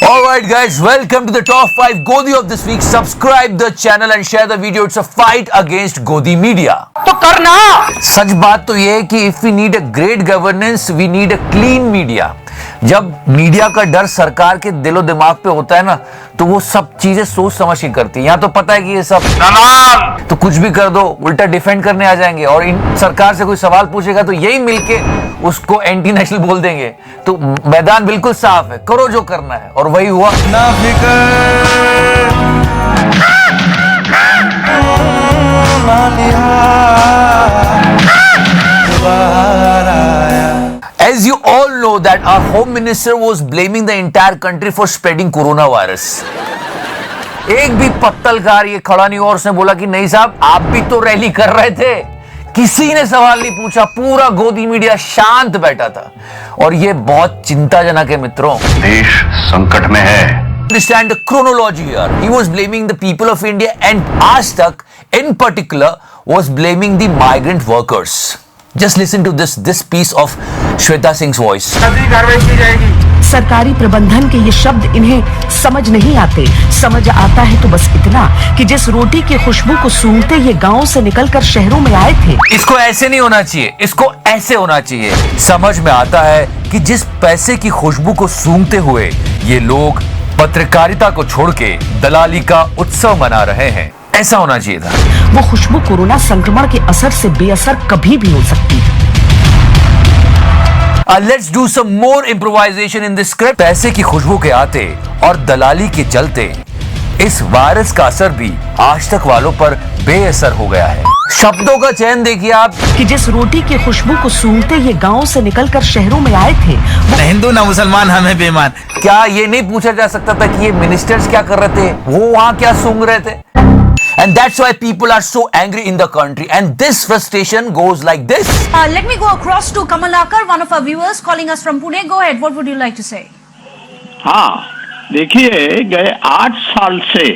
Alright guys, welcome to the top 5 Godi of this week. Subscribe the channel and share the video. It's a fight against Godi media. तो करना। सच बात तो ये है कि if we need a great governance, we need a clean media. जब media का डर सरकार के दिलो दिमाग पे होता है ना, तो वो सब चीजें सोच समझ के करती है। यहाँ तो पता है कि ये सब तो कुछ भी कर दो, उल्टा डिफेंड करने आ जाएंगे और इन सरकार से कोई सवाल पूछेगा तो यही मिलके उसको एंटी नेशनल बोल देंगे। तो मैदान बिल्कुल साफ है, करो जो करना है और वही हुआ। ना As you all know that our home minister was blaming the entire country for spreading coronavirus. एक भी पत्तलकार ये खड़ा नहीं हुआ और उसने बोला कि नहीं साहब आप भी तो रैली कर रहे थे। किसी ने सवाल नहीं पूछा, पूरा गोदी मीडिया शांत बैठा था और ये बहुत चिंताजनक है मित्रों। देश संकट में है। Understand the chronology here. He was blaming the people of India and Aaj Tak in particular was blaming the migrant workers. Just listen to this piece of Shweta Singh's voice. कार्रवाई की जाएगी। सरकारी प्रबंधन के ये शब्द इन्हें समझ नहीं आते। समझ आता है तो बस इतना कि जिस रोटी की खुशबू को सूंघते ये गांव से निकलकर शहरों में आए थे। इसको ऐसे नहीं होना चाहिए, इसको ऐसे होना चाहिए। समझ में आता है कि जिस पैसे की खुशबू को सूंघते हुए ये लोग पत्रकारिता को छोड़ के दलाली का उत्सव मना रहे हैं, ऐसा होना चाहिए था। वो खुशबू कोरोना संक्रमण के असर से बेअसर कभी भी हो सकती है। Let's do some more improvisation in this script. पैसे की खुशबू के आते और दलाली के चलते इस वायरस का असर भी आज तक वालों पर बेअसर हो गया है। शब्दों का चयन देखिए आप कि जिस रोटी की खुशबू को सूंघते ये गांव से निकलकर शहरों में आए थे। न हिंदू न मुसलमान, हमें बेईमान। क्या ये नहीं पूछा जा सकता था कि ये मिनिस्टर्स क्या कर रहे थे, वो वहां क्या सूंघ रहे थे? And that's why people are so angry in the country. And this frustration goes like this. Let me go across to Kamalakar, one of our viewers calling us from Pune. Go ahead. What would you like to say? हाँ, देखिए गए 8 साल से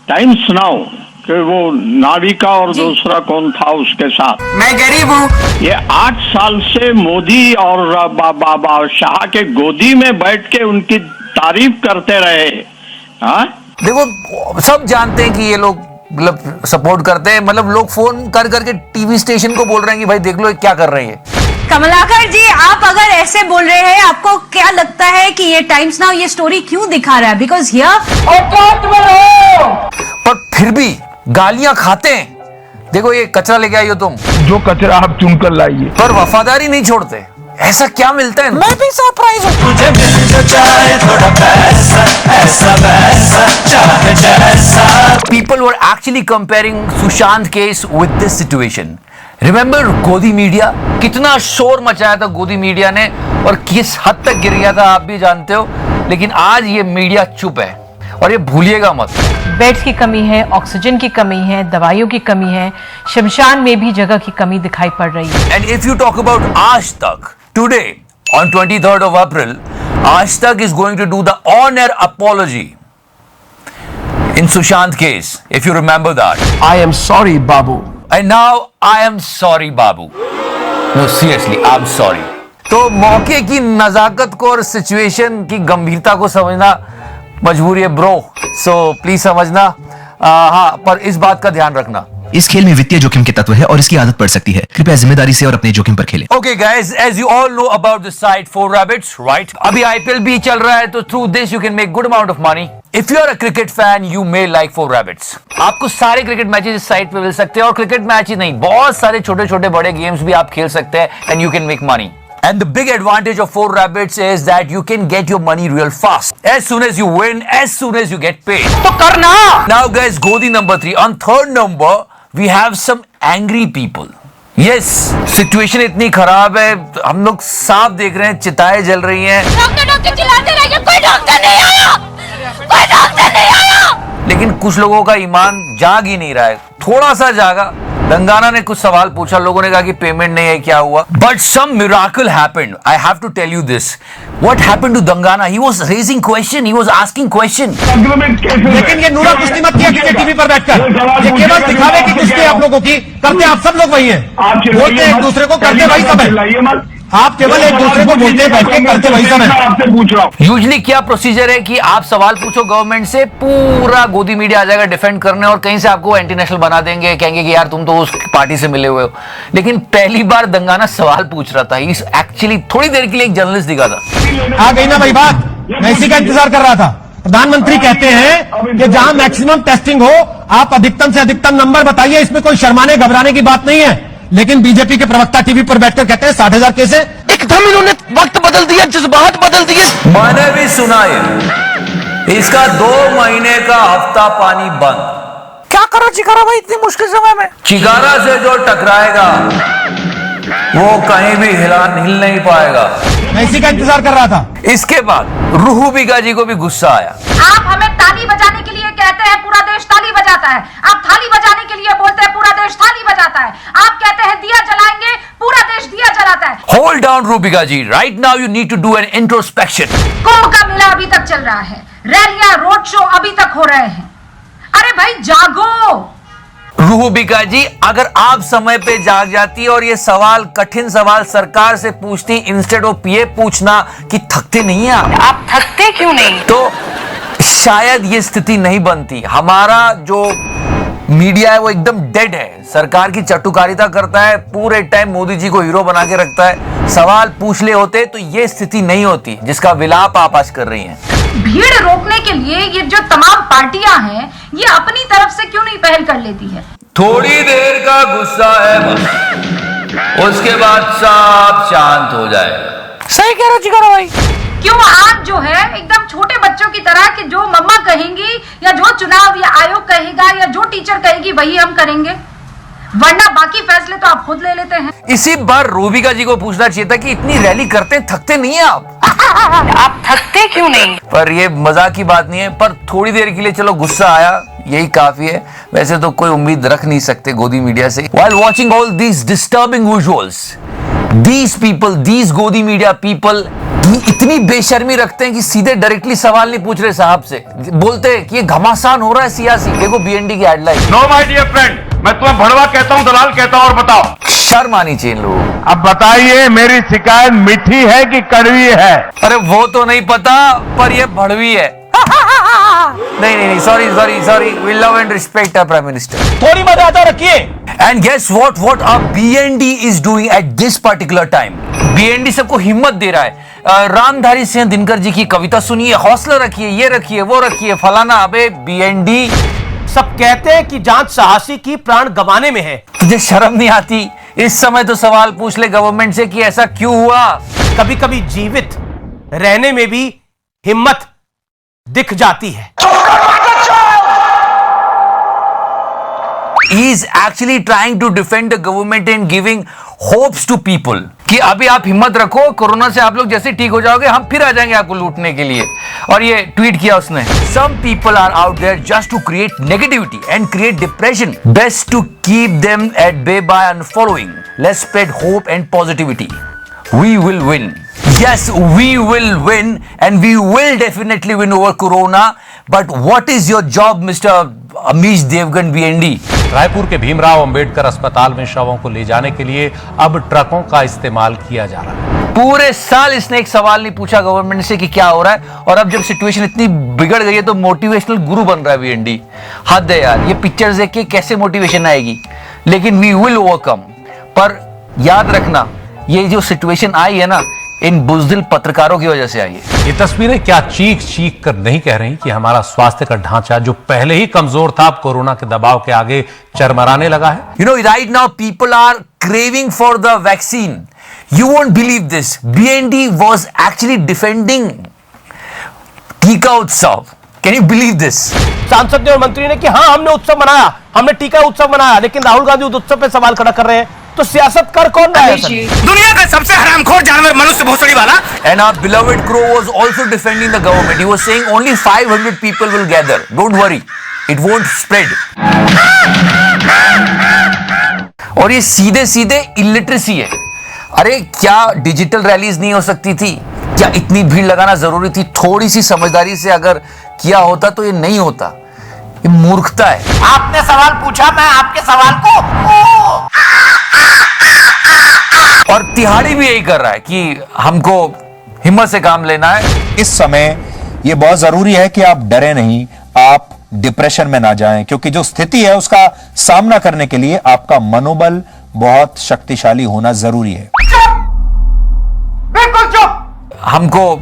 times now कि वो नाविका और दूसरा कौन था उसके साथ, मैं गरीब हूँ। ये 8 साल से मोदी और बाबा शाह के गोदी में बैठ के उनकी तारीफ करते रहे। हाँ, देखो सब जानते हैं कि ये लोग मतलब सपोर्ट करते हैं, मतलब लोग फोन कर करके टीवी स्टेशन को बोल रहे हैं कि भाई देख लो ये क्या कर रहे हैं। कमलाकर जी, आप अगर ऐसे बोल रहे हैं, आपको क्या लगता है कि ये टाइम्स नाउ ये स्टोरी क्यों दिखा रहा है? बिकॉज हियर पर फिर भी गालियां खाते हैं। देखो ये कचरा लेके आई हो तुम, जो कचरा आप चुनकर लाइए, पर वफादारी नहीं छोड़ते। ऐसा क्या मिलता है? मैं भी सरप्राइज हूँ। तुझे मिल जो चाहे थोड़ा पैसा, ऐसा वैसा चाहे जैसा। People were actually comparing Sushant case with this situation. Remember गोदी मीडिया? कितना शोर मचाया था गोदी मीडिया ने और किस हद तक गिर गया था आप भी जानते हो। लेकिन आज ये मीडिया चुप है और ये भूलिएगा मत। बेड्स की कमी है, ऑक्सीजन की कमी है, दवाइयों की कमी है, शमशान में भी जगह की कमी दिखाई पड़ रही है। And if you talk about Aaj Tak, today on 23rd of April, Aaj Tak is going to do the on-air apology in Sushant case, if you remember that. I am sorry, Babu. And now I am sorry, Babu. No, seriously, I'm sorry. तो मौके की नजाकत को और situation की गंभीरता को समझना मजबूरी है ब्रो, सो प्लीज समझना। हाँ, पर इस बात का ध्यान रखना, इस खेल में वित्तीय जोखिम के तत्व है और इसकी आदत पड़ सकती है। कृपया जिम्मेदारी से और अपने जोखिम पर खेलें। Okay guys, as you all know about the site 4 Rabbits, right? अभी IPL भी चल रहा है तो through this you can make good amount of money. If you are a cricket fan, you may like 4 Rabbits. आपको सारे cricket matches इस site पे मिल सकते हैं और क्रिकेट मैच ही नहीं, बहुत सारे छोटे छोटे बड़े गेम्स भी आप खेल सकते हैं and you can make money. And the big advantage of 4 Rabbits is that you can get your money real fast. As soon as you win, as soon as you get paid. तो करना। Now guys, Godi number 3. On third number, we have some angry people. Yes, situation इतनी खराब है, हम लोग साफ देख रहे हैं, चिताएं जल रही हैं। डॉक्टर चिल्लाते रह गए, कोई डॉक्टर नहीं आया, कोई डॉक्टर नहीं आया। लेकिन कुछ लोगों का ईमान जाग ही नहीं रहा है, थोड़ा सा जागा। दंगाना ने कुछ सवाल पूछा, लोगों ने कहा कि पेमेंट नहीं है, क्या हुआ? But some miracle happened. I have to tell you this. What happened to दंगाना? He was raising question, he was asking question. लेकिन ये नूरा कुश्ती मत किया कीजिए टीवी पर बैठकर। ये केवल दिखावे की कुश्ती आप लोगों की, करते आप सब लोग वही हैं, बोलते एक दूसरे को, करते वही सब है। आप केवल एक दूसरे को बोलते बैठ के करते वही सब है। आपसे पूछ रहा हूँ, यूजली क्या प्रोसीजर है कि आप सवाल पूछो गवर्नमेंट से, पूरा गोदी मीडिया आ जाएगा डिफेंड करने और कहीं से आपको एंटी नेशनल बना देंगे, कहेंगे कि यार तुम तो उस पार्टी से मिले हुए हो। लेकिन पहली बार दंगाना सवाल पूछ रहा था, इस एक्चुअली थोड़ी देर के लिए एक जर्नलिस्ट दिखा था। आ गई ना भाई बात, मैं इसी का इंतजार कर रहा था। प्रधानमंत्री कहते हैं कि जहां मैक्सिमम टेस्टिंग हो आप अधिकतम से अधिकतम नंबर बताइए, इसमें कोई शर्माने घबराने की बात नहीं है। लेकिन बीजेपी के प्रवक्ता टीवी पर बैठकर कहते हैं 60,000 केस है। एकदम इन्होंने वक्त बदल दिया, जज्बात बदल दिए। मैंने भी सुना है इसका 2 महीने का हफ्ता पानी बंद। क्या करो चिकारा भाई इतनी मुश्किल समय में? चिकारा से जो टकराएगा वो कहीं भी हिल नहीं पाएगा। मैं इसी का इंतजार कर रहा था। इसके बाद रूहू बीघा जी को भी गुस्सा आया। आप हमें ताली बजाने के लिए कहते हैं, पूरा देश ताली बजाता है। आप थाली बजाने के लिए बोलते हैं, पूरा देश थाली बजाता है। आप कहते हैं दिया जलाएंगे, पूरा देश दिया जलाता है। होल्ड डाउन रूहू बीघा जी, right now you need to do an introspection. Kumbh का मेला अभी तक चल रहा है, रैलियां रोड शो अभी तक हो रहे हैं। अरे भाई जागो। रूहू बीघा जी, अगर आप समय पे जाग जाती और ये सवाल, कठिन सवाल सरकार से पूछती इंस्टेड ऑफ ये पूछना कि थकते नहीं हैं आप थकते क्यों नहीं? तो शायद ये स्थिति नहीं बनती। हमारा जो मीडिया है वो एकदम डेड है, सरकार की चटुकारिता करता है, पूरे टाइम मोदी जी को हीरो बना के रखता है। सवाल पूछ ले होते तो ये स्थिति नहीं होती जिसका विलाप आप आज कर रही हैं। भीड़ रोकने के लिए ये जो तमाम पार्टियां हैं, ये अपनी तरफ से क्यों नहीं पहल कर लेती है? थोड़ी देर का गुस्सा है बस, उसके बाद सब शांत हो जाएगा। सही कह रहे हो चिकारा भाई। क्यों आज जो है एकदम छोटे बच्चों की तरह कि जो मम्मा कहेंगी या जो चुनाव या आयोग कहेगा या जो टीचर कहेगी वही हम करेंगे, वरना बाकी फैसले तो आप खुद ले लेते हैं। इसी बार रूबिका जी को पूछना चाहिए था कि इतनी रैली करते थकते नहीं है आप थकते क्यों नहीं? पर ये मजाक की बात नहीं है, पर थोड़ी देर के लिए चलो गुस्सा आया, यही काफी है। वैसे तो कोई उम्मीद रख नहीं सकते गोदी मीडिया से। While watching all these disturbing visuals, these people, these गोदी मीडिया पीपल इतनी बेशर्मी रखते हैं कि सीधे डायरेक्टली सवाल नहीं पूछ रहे साहब से, बोलते हैं कि ये घमासान हो रहा है सियासी। देखो बीएनडी की headline. No my dear friend, मैं तुम्हें भड़वा कहता हूँ, दलाल कहता हूँ, और बताओ शर्म आनी चाहिए लोगों को। अब बताइए मेरी शिकायत मीठी है कि कड़वी है? अरे वो तो नहीं पता, पर ये भड़वी है। नहीं, sorry, we love and respect our Prime Minister. थोड़ी मर्यादा रखिए। And guess what our BND is doing at this particular time? BND सबको हिम्मत दे रहा है। रामधारी सिंह दिनकर जी की कविता सुनिए, हौसला रखिए, ये रखिए, वो रखिए, फलाना। अबे BND सब कहते हैं कि जांच साहसी की प्राण गंवाने में है। तुझे शर्म नहीं आती? इस समय तो सवाल पूछ ले गवर्नमेंट से कि ऐसा क्यों हुआ। कभी कभी जीवित रहने में भी हिम्मत दिख जाती है। He is actually trying to defend the government and giving hopes to people कि अभी आप हिम्मत रखो, कोरोना से आप लोग जैसे ठीक हो जाओगे हम फिर आ जाएंगे आपको लूटने के लिए। और ये ट्वीट किया उसने, some people are out there just to create negativity and create depression, best to keep them at bay by unfollowing, let's spread hope and positivity, we will win. Yes, we will win and we will definitely win over corona, but what is your job, Mr. Amish Devgan BND? Raipur के भीमराव अंबेडकर अस्पताल में शवों को ले जाने के लिए अब ट्रकों का इस्तेमाल किया जा रहा है। पूरे साल इसने एक सवाल नहीं पूछा गवर्नमेंट से कि क्या हो रहा है, और अब जब सिचुएशन इतनी बिगड़ गई है तो मोटिवेशनल गुरु बन रहा है बीएनडी। हद है यार, ये पिक्चर्स देख के कैसे मोटिवेशन आएगी। लेकिन वी विल ओवरकम। पर याद रखना, ये जो सिचुएशन आई है ना, इन बुज़दिल पत्रकारों की वजह से आई है। ये तस्वीरें क्या चीख कर नहीं कह रही कि हमारा स्वास्थ्य का ढांचा जो पहले ही कमजोर था, अब कोरोना के दबाव के आगे चरमराने लगा है। You know, right now people are craving for the vaccine. You won't believe this. BND was actually defending टीका उत्सव. Can you believe this? सांसद ने और मंत्री ने कि हाँ हमने उत्सव मनाया, हमने टीका उत्सव मनाया, लेकिन राहुल गांधी उस उत्सव पे सवाल खड़ा कर रहे हैं। तो सियासत कर कौन रहा है? दुनिया का सबसे हरामखोर जानवर मनुष्य भोसड़ी वाला। And our beloved Crow was also defending the government. He was saying only 500 people will gather. Don't worry, it won't spread. और ये सीधे सीधे इलिटरेसी है। अरे क्या डिजिटल रैलीज नहीं हो सकती थी? क्या इतनी भीड़ लगाना जरूरी थी? थोड़ी सी समझदारी से अगर किया होता तो ये नहीं होता। ये मूर्खता है। आपने सवाल पूछा, मैं आपके सवाल को और तिहाड़ी भी यही कर रहा है कि हमको हिम्मत से काम लेना है। इस समय यह बहुत जरूरी है कि आप डरे नहीं, आप डिप्रेशन में ना जाएं, क्योंकि जो स्थिति है उसका सामना करने के लिए आपका मनोबल बहुत शक्तिशाली होना जरूरी है। बिल्कुल चुप। हमको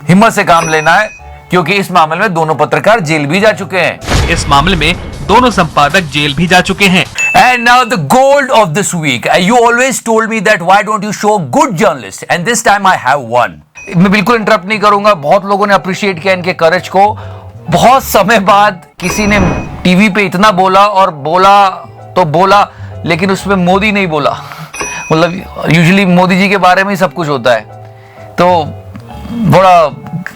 हिम्मत से काम लेना है, क्योंकि इस मामले में दोनों पत्रकार जेल भी जा चुके हैं। इस मामले में दोनों संपादक जेल भी जा चुके हैं। And now the gold of this week. You always told me that why don't you show good journalists, and this time I have one. मैं बिल्कुल इंटरप्ट नहीं करूंगा। बहुत लोगों ने अप्रिशिएट किया इनके करेज को। बहुत समय बाद किसी ने टीवी पे इतना बोला, और बोला तो बोला, लेकिन उसमें मोदी नहीं बोला। मतलब यूजुअली मोदी जी के बारे में ही सब कुछ होता है। तो बड़ा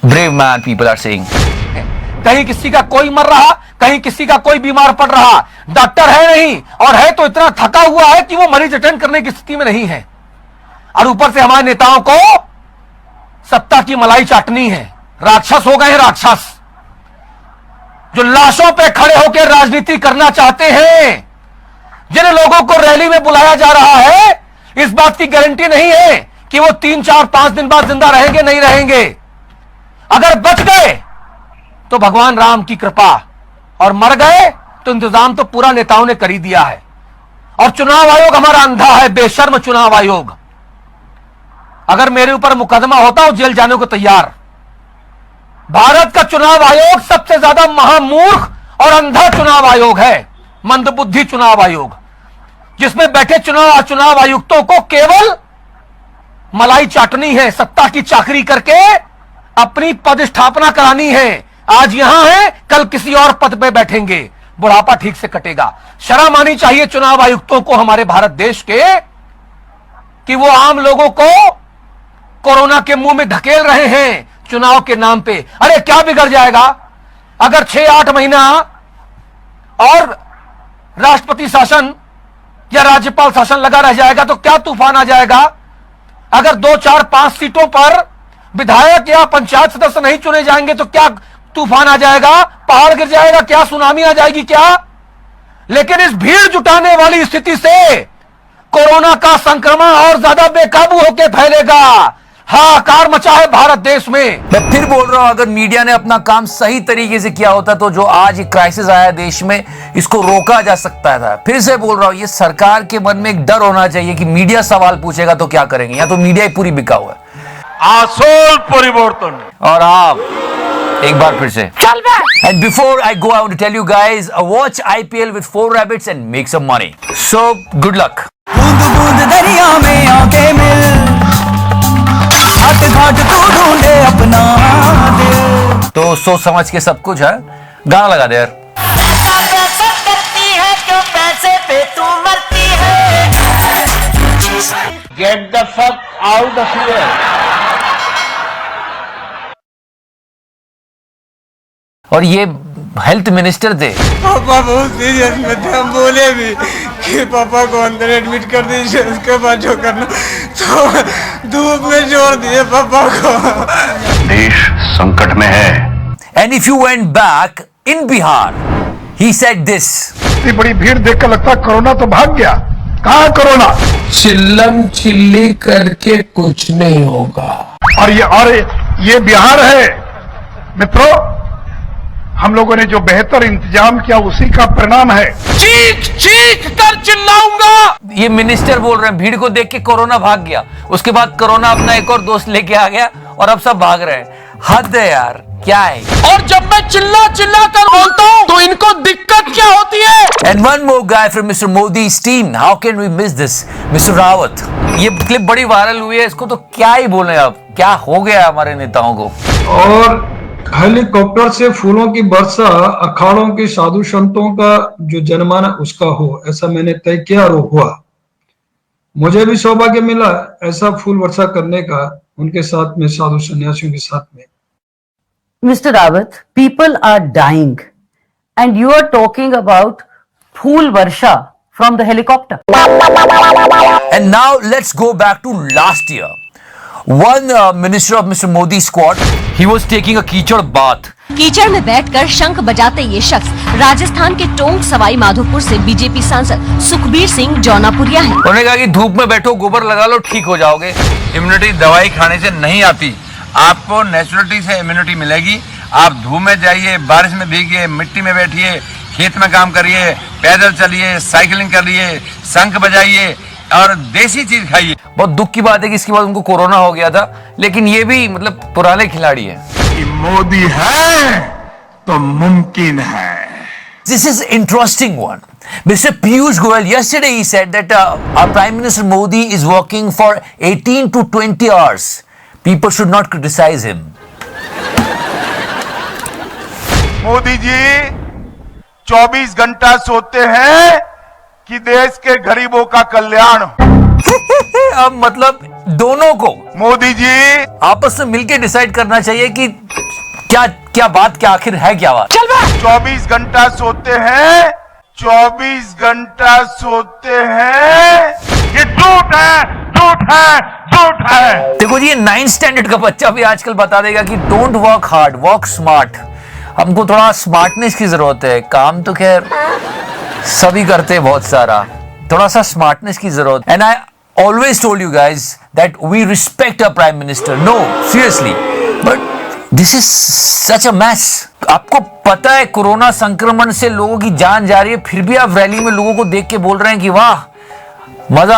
brave man people are saying. कहीं किसी का कोई मर रहा, कहीं किसी का कोई बीमार पड़ रहा, डॉक्टर है नहीं, और है तो इतना थका हुआ है कि वो मरीज अटेंड करने की स्थिति में नहीं है। और ऊपर से हमारे नेताओं को सत्ता की मलाई चाटनी है। राक्षस हो गए हैं, राक्षस जो लाशों पे खड़े होकर राजनीति करना चाहते हैं। जिन लोगों को रैली में बुलाया जा रहा है, इस बात की गारंटी नहीं है कि वो 3, 4, 5 दिन बाद जिंदा रहेंगे, नहीं रहेंगे। अगर बच गए तो भगवान राम की कृपा, और मर गए तो इंतजाम तो पूरा नेताओं ने कर ही दिया है। और चुनाव आयोग हमारा अंधा है, बेशर्म चुनाव आयोग। अगर मेरे ऊपर मुकदमा होता, वो जेल जाने को तैयार। भारत का चुनाव आयोग सबसे ज्यादा महामूर्ख और अंधा चुनाव आयोग है, मंदबुद्धि चुनाव आयोग, जिसमें बैठे चुनाव आयुक्तों को केवल मलाई चाटनी है, सत्ता की चाकरी करके अपनी पद स्थापना करानी है। आज यहां है, कल किसी और पद पे बैठेंगे, बुढ़ापा ठीक से कटेगा। शर्म आनी चाहिए चुनाव आयुक्तों को हमारे भारत देश के, कि वो आम लोगों को कोरोना के मुंह में धकेल रहे हैं चुनाव के नाम पे। अरे क्या बिगड़ जाएगा अगर 6-8 महीना और राष्ट्रपति शासन या राज्यपाल शासन लगा रह जाएगा तो क्या तूफान आ जाएगा। अगर 2, 4, 5 सीटों पर विधायक या पंचायत सदस्य नहीं चुने जाएंगे तो क्या तूफान आ जाएगा, पहाड़ गिर जाएगा क्या, सुनामी आ जाएगी क्या। लेकिन इस भीड़ जुटाने वाली स्थिति से कोरोना का संक्रमण और ज्यादा बेकाबू होकर फैलेगा। हाहाकार मचा है भारत देश में। मैं फिर बोल रहा हूं, अगर मीडिया ने अपना काम सही तरीके से किया होता तो जो आज क्राइसिस आया देश में, इसको रोका जा सकता था। फिर से बोल रहा हूं, ये सरकार के मन में एक डर होना चाहिए कि मीडिया सवाल पूछेगा तो क्या करेंगे। या तो मीडिया ही पूरी बिका हुआ है। आसोल परिवर्तन। और आप एक बार फिर से And before I go, I want to tell you guys, watch IPL with 4 rabbits and make some money. So good luck. बूंद बूंद दरिया में आके मिल, घाट घाट तू ढूंढे अपना दिल। तो सोच समझ के सब कुछ है। गाना लगा दे यार। पैसा करती है क्यों पैसे पे तू मरती है। Get the fuck out of here. और ये हेल्थ मिनिस्टर थे। पापा बहुत सीरियस में थे, हम बोले भी कि पापा को अंदर एडमिट कर दीजिए, उसके बाद जो करना, तो धूप में जोड़ दिए पापा को। देश संकट में है। And if you went back in Bihar, he said this. इतनी बड़ी भीड़ देखकर लगता कोरोना तो भाग गया। कहाँ कोरोना? चिल्लम चिल्ली करके कुछ नहीं होगा। और ये बिहार है मित्रों। हम लोगों ने जो बेहतर इंतजाम किया उसी का परिणाम है। चीख चीख कर चिल्लाऊंगा। ये मिनिस्टर बोल रहे हैं भीड़ को देख के कोरोना भाग गया, उसके बाद कोरोना अपना एक और दोस्त लेके आ गया और अब सब भाग रहे हैं। हद है यार, क्या है। और जब मैं चिल्ला चिल्ला कर बोलता हूं तो इनको दिक्कत क्या होती है। And one more guy from Mr. Modi's team. How can we miss this? Mr. Rawat. ये क्लिप बड़ी वायरल हुई है, इसको तो क्या ही बोले अब, क्या हो गया हमारे नेताओं को। और हेलीकॉप्टर से फूलों की वर्षा अखाड़ों के साधु संतों का जो जनमाना उसका हो, ऐसा मैंने तय किया और हुआ। मुझे भी सौभाग्य मिला ऐसा फूल वर्षा करने का उनके साथ में, साधु सन्यासियों के साथ में। Mr. Rawat, people are dying and you are talking about Phool Varsha from the helicopter. And now let's go back to last year. One minister of Mr. Modi's squad, he was taking a Kichad bath कीचड़ में बैठकर शंख बजाते ये शख्स राजस्थान के टोंक सवाई माधोपुर से BJP सांसद सुखबीर सिंह जौनापुरिया हैं। उन्होंने कहा कि धूप में बैठो, गोबर लगा लो, ठीक हो जाओगे। इम्यूनिटी दवाई खाने से नहीं आती, आपको नेचुरलिटी से इम्यूनिटी मिलेगी। आप धूप में जाइए, बारिश में भीगिए, मिट्टी में बैठिए, खेत में काम करिए, पैदल चलिए, साइकिलिंग करिए, शंख बजाइए और देसी चीज खाइए। बहुत दुख की बात है कि इसके बाद उनको कोरोना हो गया था, लेकिन ये भी मतलब पुराने खिलाड़ी हैं। कि मोदी है तो मुमकिन है। This is interesting one. Mr. Piyush Goyal, yesterday he said that our Prime Minister Modi is working for 18 to 20 hours. People should not criticize him. Modi ji 24 घंटा सोते हैं कि देश के गरीबों का कल्याण हो। अब मतलब दोनों को मोदी जी आपस में मिलकर डिसाइड करना चाहिए कि क्या बात, क्या आखिर है क्या बात। चल बा 24 घंटा सोते हैं, 24 घंटा सोते हैं। ये झूठ है, झूठ है, झूठ है। देखो जी, ये 9th स्टैंडर्ड का बच्चा भी आजकल बता देगा कि don't work hard, work smart. हमको थोड़ा स्मार्टनेस की जरूरत है। काम तो खैर सभी करते हैं बहुत सारा, थोड़ा सा स्मार्टनेस की जरूरत। And I always told you guys that we respect our prime minister. No, seriously, but this is such a mess. आपको पता है कोरोना संक्रमण से लोगों की जान जा रही है, फिर भी आप रैली में लोगों को देख के बोल रहे हैं कि वाह मजा